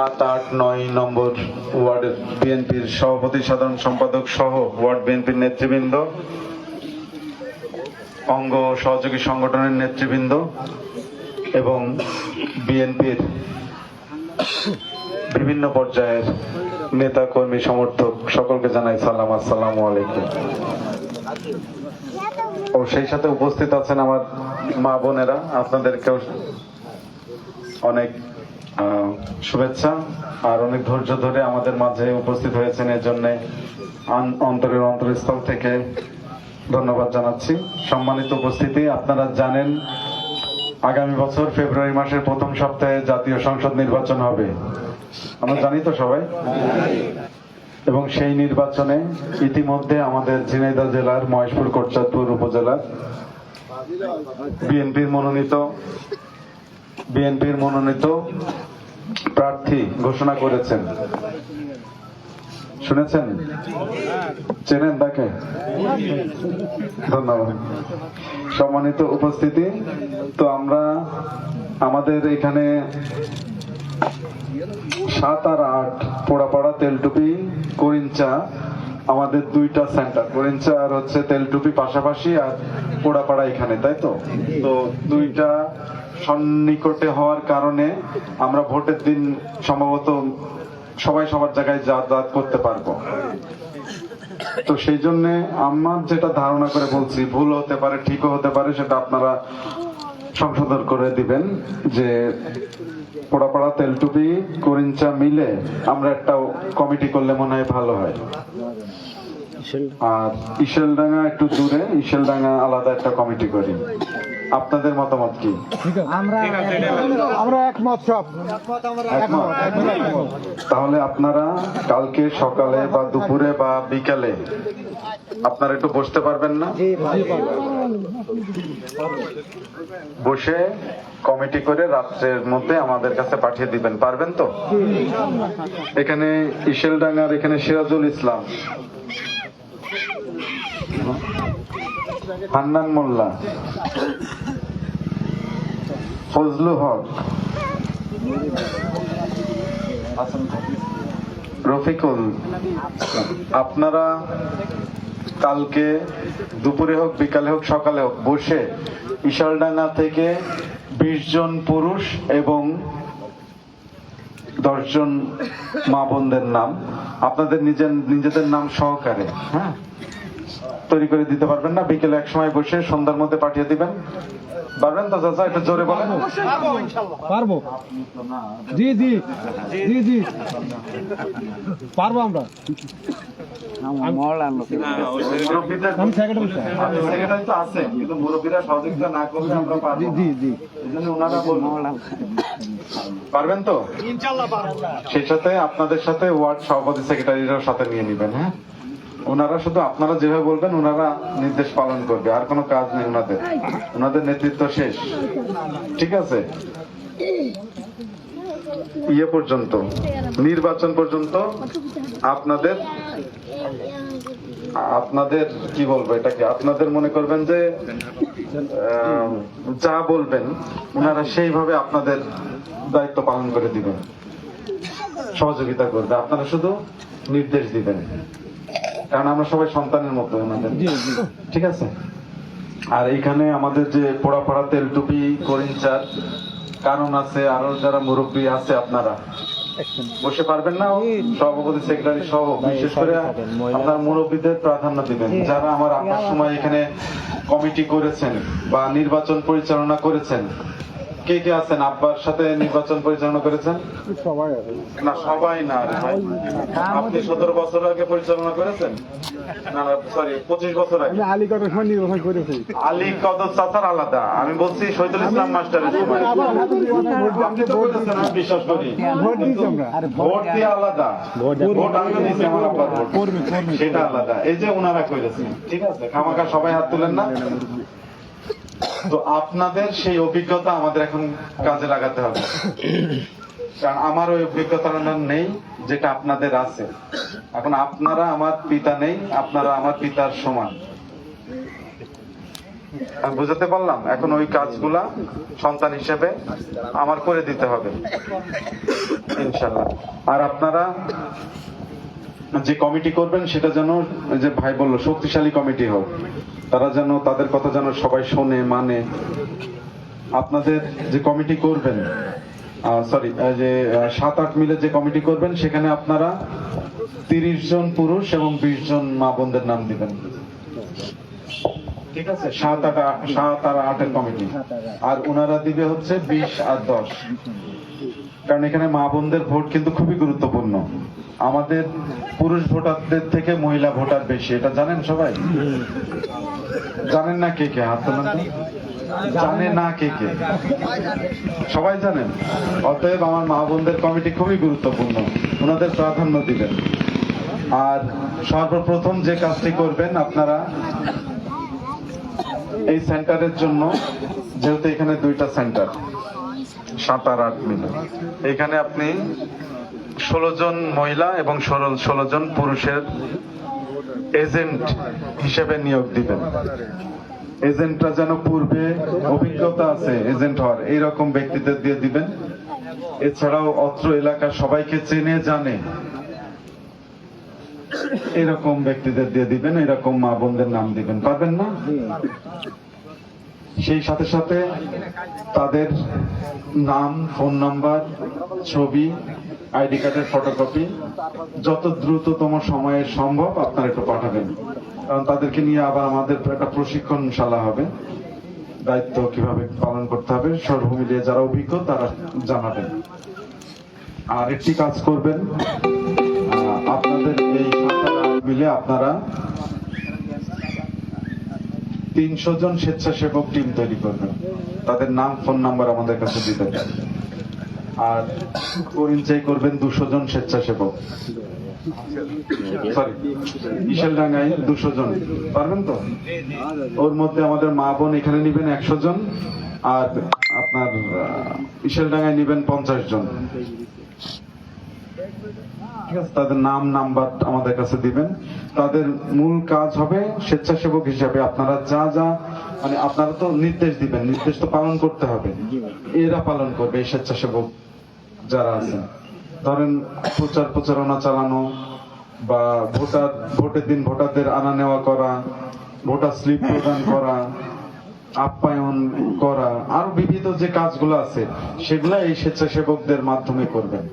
7, 8, 9 নম্বর ওয়ার্ডের বিএনপির সভাপতি, সাধারণ সম্পাদক সহ ওয়ার্ড বিএনপির নেতৃবৃন্দ, অঙ্গ সহযোগী সংগঠনের নেতৃবৃন্দ এবং বিএনপির বিভিন্ন পর্যায়ের নেতা কর্মী সমর্থক সকলকে জানাই সালাম, আসসালামু আলাইকুম। ও সেই সাথে উপস্থিত আছেন আমার মা বোনেরা, আপনাদেরকেও অনেক শুভেচ্ছা আর অনেক ধৈর্য ধরে আমাদের মাঝে উপস্থিত হয়েছেন, এর জন্য অন্তরস্থল থেকে ধন্যবাদ জানাচ্ছি। সম্মানিত উপস্থিতি, আপনারা জানেন আগামী বছর ফেব্রুয়ারি মাসের প্রথম সপ্তাহে জাতীয় সংসদ নির্বাচন হবে, আমরা জানি তো সবাই। এবং সেই নির্বাচনে ইতিমধ্যে আমাদের ঝিনাইদহ জেলার মহেশপুর কোটচাঁদপুর উপজেলার বিএনপির মনোনীত প্রার্থী ঘোষণা করেছেন। শুনেছেন? চেনেন তাকে? ধন্যবাদ। সম্মানিত উপস্থিতি, তো আমরা আমাদের এখানে 7 আর 8 পোড়াপাড়া, তেলটুপি, করিঞ্চা আমাদের দুইটা সেন্টার, করিঞ্চা আর হচ্ছে তেলটুপি পাশাপাশি আর পোড়াপাড়া এখানে, তাই তো? তো দুইটা সন্নিকটে হওয়ার কারণে আমরা ভোটের দিন সম্ভবত সবাই সবার জায়গায় যাতায়াত করতে পারবো। তো সেই জন্য আমার যেটা ধারণা করে বলছি, ভুল হতে পারে, ঠিকও হতে পারে, সেটা আপনারা সংশোধন করে দিবেন, যে পোড়াপাড়া, তেলটুপি, করিঞ্চা মিলে আমরা একটা কমিটি করলে মনে হয় ভালো হয়। আর ইশেলডাঙ্গা একটু দূরে, ইশেলডাঙ্গা আলাদা একটা কমিটি করি। আপনাদের মতামত কি? আমরা একমত, সব একমত। তাহলে আপনারা কালকে সকালে বা দুপুরে বা বিকালে আপনারা একটু বসতে পারবেন না? বসে কমিটি করে রাত্রের মধ্যে আমাদের কাছে পাঠিয়ে দিবেন, পারবেন তো? এখানে ইশেলডাঙ্গার এখানে সিরাজুল ইসলাম, হান্নান মোল্লা, ফজলু হক, রফিকুল, আপনারা কালকে দুপুরে হোক, বিকালে হোক, সকালে হোক, বসে ইশালডাঙ্গা থেকে 20 জন পুরুষ এবং 10 জন মা বোনদের নাম, আপনাদের নিজেদের নাম সহকারে তৈরি করে দিতে পারবেন না? বিকেলে এক সময় বসে সন্ধ্যার মধ্যে পাঠিয়ে দিবেন, পারবেন তো চাচা? একটু জোরে বলেন। পারবো, জি জি জি জি পারবো আমরা। পারবেন তো? সেই সাথে আপনাদের সাথে ওয়ার্ড সভাপতি, সেক্রেটারিরাও সাথে নিয়ে নিবেন। হ্যাঁ, ওনারা শুধু আপনারা যেভাবে বলবেন ওনারা নির্দেশ পালন করবে, আর কোনো কাজ নেই ওনাদের নেতৃত্ব শেষ। ঠিক আছে? ইয়ে পর্যন্ত, নির্বাচন পর্যন্ত আপনাদের কি বলবো এটাকে, আপনাদের মনে করবেন যে যা বলবেন ওনারা সেইভাবে আপনাদের দায়িত্ব পালন করে দিবেন, সহযোগিতা করবে, আপনারা শুধু নির্দেশ দিবেন, কারণ আমরা সবাই সন্তানের মতো ওনাদের। ঠিক আছে? আর এইখানে আমাদের যে পোড়াপাড়া, তেলটুপি, করিঞ্চার কারণ আছে, আরো যারা মুরব্বী আছে, আপনারা বসে পারবেন না? সভাপতি, সেক্রেটারি সহ বিশেষ করে আপনারা মুরব্বীদের প্রাধান্য দিবেন, যারা আমার আপনার সময় এখানে কমিটি করেছেন বা নির্বাচন পরিচালনা করেছেন। কে কে আছেন আব্বার সাথে নির্বাচন পরিচালনা করেছেন? না, সবাই না। আপনি 17 বছর আগে পরিচালনা করেছেন? না, সরি, 25 বছর আগে। আলী কদর সময় নির্বাচন করেছি। আলী কদর চাচার আলাদা, আমি বলছি শহীদুল ইসলাম মাস্টারের সময়। আপনি তো বলেছেন, আমি বিশ্বাস করি। ভোট দিয়ে আলাদা, ভোট আমি দিয়েছি, আমার আব্বার ভোট, সেটা আলাদা। এই যে ওনারা করেছেন, ঠিক আছে? খামাখা সবাই হাত তুলেন না। তো আপনাদের সেই অভিজ্ঞতা আমাদের এখন কাজে লাগাতে হবে, কারণ আমার ওই অভিজ্ঞতাটা নেই যেটা আপনাদের আছে। এখন আপনারা আমার পিতা নেই, আপনারা আমার পিতার সমান। আমি বুঝাতে পারলাম? এখন ওই কাজগুলা সন্তান হিসেবে আমার করে দিতে হবে ইনশাল্লাহ। আর আপনারা যে কমিটি করবেন সেটা যেন, যে ভাই বললো, শক্তিশালী কমিটি হোক। তারা যেন, তাদের কথা যেন সবাই শোনে, মানে। আপনাদের যে কমিটি করবেন, সরি, যে 7-8 মিলে যে কমিটি করবেন, সেখানে আপনারা 30 জন পুরুষ এবং 20 জন মা বোনদের নাম দিবেন। ঠিক আছে? 7 আর 8 কমিটি, আর ওনারা দিবে হচ্ছে 20 আর 10। কারণ এখানে মা বোনদের ভোট কিন্তু খুবই গুরুত্বপূর্ণ। আমাদের পুরুষ ভোটারদের থেকে মহিলা ভোটার বেশি, এটা জানেন সবাই? জানেন না কে কে? হাত তোলেন তো। জানে না কে কে? সবাই জানেন? অতএব আমার মা বোনদের কমিটি খুবই গুরুত্বপূর্ণ, ওনাদের প্রাধান্য দিবেন। আর সর্বপ্রথম যে কাজটি করবেন আপনারা, এই সেন্টারের জন্য, যেহেতু এখানে 2টা সেন্টার, 7 আর 8 মিলে, এখানে আপনি 16 জন মহিলা এবং 16 জন পুরুষের এজেন্ট হিসেবে নিয়োগ দিবেন। এজেন্টরা যেন পূর্বে অভিজ্ঞতা আছে এজেন্ট হওয়ার, এইরকম ব্যক্তিদের দিয়ে দিবেন। এছাড়াও অত্র এলাকার সবাইকে চেনে জানে এরকম ব্যক্তিদের দিয়ে দিবেন, এরকম মা বোনদের নাম দিবেন। পারবেন না? সেই সাথে সাথে তাদের নাম, ফোন নাম্বার, ছবি, আইডি কার্ডের ফটোকপি যত দ্রুততম সময়ে সম্ভব আপনারা একটু পাঠাবেন। কারণ তাদেরকে নিয়ে আবার আমাদের একটা প্রশিক্ষণ শালা হবে, দায়িত্ব কিভাবে পালন করতে হবে সর্ব মিলিয়ে যারা অভিজ্ঞ তারা জানাবেন। আর একটি কাজ করবেন, আপনাদের এই 7 মিলে আপনারা 300 জন স্বেচ্ছাসেবক টিম তৈরি করবেন। তাদের নাম, ফোন নাম্বার আমাদের কাছে দিবেন। আর পরিচয় করবেন 200 জন স্বেচ্ছাসেবক, সরি, ইশালডাঙ্গায় 200 জন। পারবেন তো? ওর মধ্যে আমাদের মা বোন এখানে নিবেন 100 জন, আর আপনার ইশালডাঙ্গায় নিবেন 50 জন। ঠিক আছে? তাদের নাম, নাম্বার আমাদের কাছে দিবেন। তাদের মূল কাজ হবে স্বেচ্ছাসেবক হিসাবে আপনারা যা যা, মানে আপনারা তো নির্দেশ দিবেন, নির্দেশ তো পালন করতে হবে, এরা পালন করবে। এই স্বেচ্ছাসেবক যারা আছেন, ধরেন প্রচারণা চালানো, বা ভোটের দিন ভোটারদের আনা নেওয়া করা, ভোটার স্লিপ প্রদান করা, আপ্যায়ন করা, আরো বিবিধ যে কাজগুলো আছে সেগুলা এই স্বেচ্ছাসেবকদের মাধ্যমে করবেন।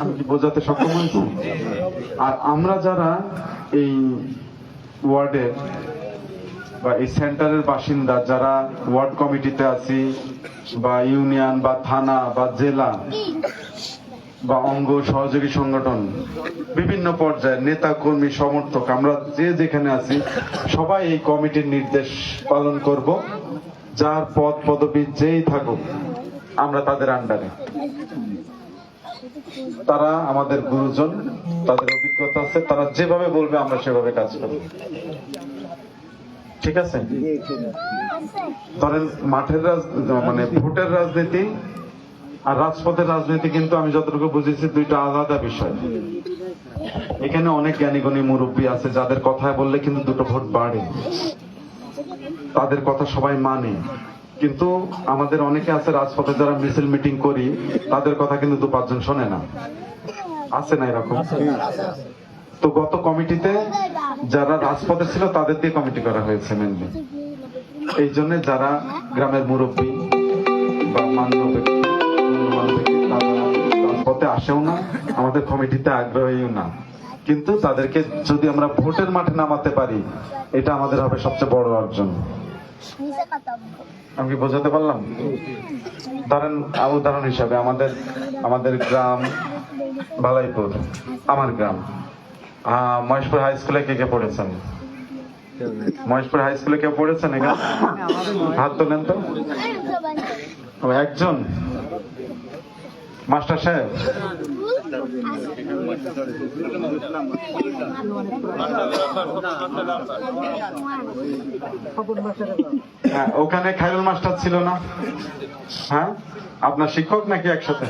আমি কি বোঝাতে সক্ষম হয়েছি? আর আমরা যারা এই ওয়ার্ডের বা এই সেন্টারের বাসিন্দা, যারা ওয়ার্ড কমিটিতে আছি, বা ইউনিয়ন বা থানা বা জেলা বা অঙ্গ সহযোগী সংগঠন, বিভিন্ন পর্যায়ের নেতা কর্মী সমর্থক, আমরা যে যেখানে আছি সবাই এই কমিটির নির্দেশ পালন করব। যার পদ পদবি যেই থাকুক আমরা তাদের আন্ডারে। তারা আমাদের গুরুজন, তাদের অভিজ্ঞতা আছে, তারা যেভাবে বলবে আমরা সেভাবে কাজ করব। ঠিক আছে? ধরেন মাঠের মানে ভোটের রাজনীতি আর রাজপথের রাজনীতি কিন্তু আমি যতটুকু বুঝেছি 2টা আলাদা বিষয়। এখানে অনেক জ্ঞানীগুণী মুরব্বী আছে যাদের কথায় বললে কিন্তু 2টো ভোট বাড়ে, তাদের কথা সবাই মানে। কিন্তু আমাদের অনেকে আছে রাজপথে যারা মিছিল মিটিং করি, তাদের কথা কিন্তু 2-5 জন শোনে না। আছে না এরকম? তো গত কমিটিতে যারা রাজপথে ছিল তাদের দিয়ে কমিটি করা হয়েছে মেনলি। এই জন্য যারা গ্রামের মুরব্বী বা মাননীয় ব্যক্তি, তারা রাজপথে আসেও না, আমাদের কমিটিতে আগ্রহীও না। কিন্তু তাদেরকে যদি আমরা ভোটের মাঠে নামাতে পারি, এটা আমাদের হবে সবচেয়ে বড় অর্জন। আমি কি বোঝাতে পারলাম? ধরেন উদাহরণ হিসাবে আমাদের গ্রাম বালাইপুর, আমার গ্রাম, মহেশপুর হাই স্কুলে কে কে পড়েছেন? মহেশপুর হাই স্কুলে কেউ পড়েছেন এখানে? হাত তোলেন তো। একজন মাস্টার সাহেব, ওখানে খায়রুল মাস্টার ছিল না? হ্যাঁ, আপনার শিক্ষক নাকি একসাথে?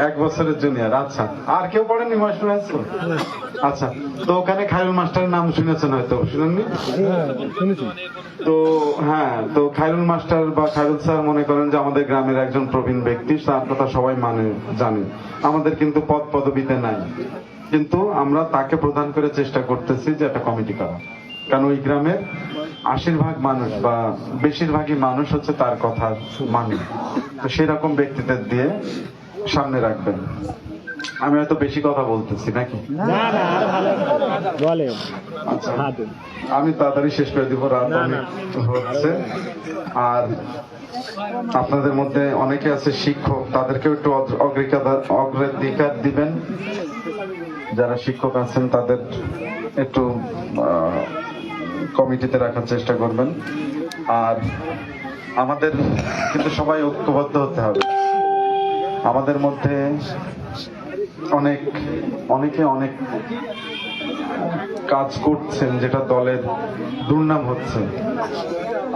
1 বছরের জুনিয়র। আচ্ছা, আর কেউ পড়েনি মহেশপুর হাই স্কুল? আচ্ছা, তো ওখানে খায়রুল মাস্টারের নাম শুনেছেন হয়তো, শুনেননি? হ্যাঁ শুনেছি। তো হ্যাঁ, তো খায়রুল মাস্টার বা খায়রুল স্যার মনে করেন যে আমাদের গ্রামের একজন প্রবীণ ব্যক্তি, তার কথা সবাই জানে। আমাদের কিন্তু পদ পদবিতে নাই, কিন্তু আমরা তাকে প্রদান করে চেষ্টা করতেছি যে একটা কমিটি করা, কারণ ওই গ্রামের 80% মানুষ বা বেশিরভাগই মানুষ হচ্ছে তার কথা মানে। তো সেরকম ব্যক্তিদের দিয়ে সামনে রাখবেন। আমি হয়তো বেশি কথা বলতেছি নাকি? বলে আচ্ছা, আমি তাড়াতাড়ি শেষ করে দিব, রাত অনেক হচ্ছে। আর আপনাদের মধ্যে অনেকে আছে শিক্ষক, তাদেরকেও একটু অগ্রাধিকার দিবেন। যারা শিক্ষক আছেন তাদের একটু কমিটিতে রাখার চেষ্টা করবেন। আর আমাদের কিন্তু সবাই ঐক্যবদ্ধ হতে হবে। আমাদের মধ্যে অনেকে অনেক কাজ করছেন যেটা দলের দুর্নাম হচ্ছে।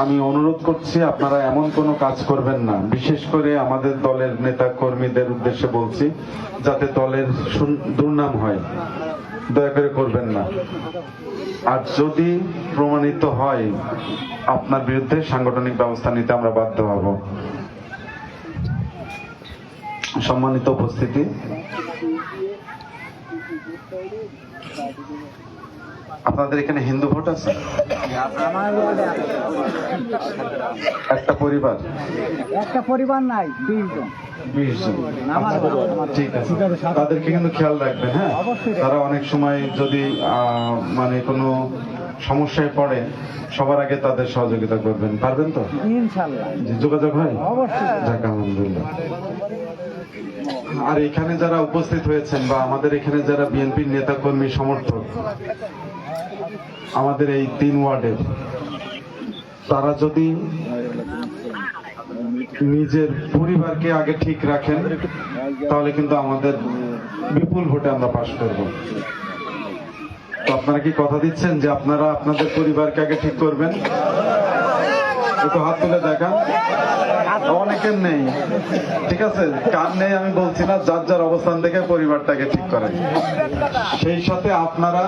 আমি অনুরোধ করছি আপনারা এমন কোনো কাজ করবেন না, বিশেষ করে আমাদের দলের নেতা কর্মীদের উদ্দেশ্যে বলছি, যাতে দলের দুর্নাম হয়, দয়া করে করবেন না। আর যদি প্রমাণিত হয় আপনার বিরুদ্ধে সাংগঠনিক ব্যবস্থা নিতে আমরা বাধ্য হব। সম্মানিত উপস্থিতি, আপনাদের এখানে হিন্দু ভোট আছে? একটা পরিবার নাই, 20 জন। ঠিক আছে, তাদেরকে কিন্তু খেয়াল রাখবেন। হ্যাঁ, তারা অনেক সময় যদি মানে কোনো সমস্যায় পড়ে, সবার আগে তাদের সহযোগিতা করবেন। পারবেন তো? ইনশাআল্লাহ। যোগাযোগ হয়? অবশ্যই। যাক, আলহামদুলিল্লাহ। আর এখানে যারা উপস্থিত হয়েছেন বা আমাদের এখানে যারা বিএনপির নেতা কর্মী সমর্থক, আমাদের এই 3 ওয়ার্ডের, তারা যদি নিজের পরিবারকে আগে ঠিক রাখেন, তাহলে কিন্তু আমাদের বিপুল ভোটে আমরা পাশ করব। তো আপনারা কি কথা দিচ্ছেন যে আপনারা আপনাদের পরিবারকে আগে ঠিক করবেন? একটু হাত তুলে দেখান। অনেকের নেই, ঠিক আছে, কার নেই আমি বলছি না, যার যার অবস্থান থেকে পরিবারটাকে ঠিক করেন। সেই সাথে আপনারা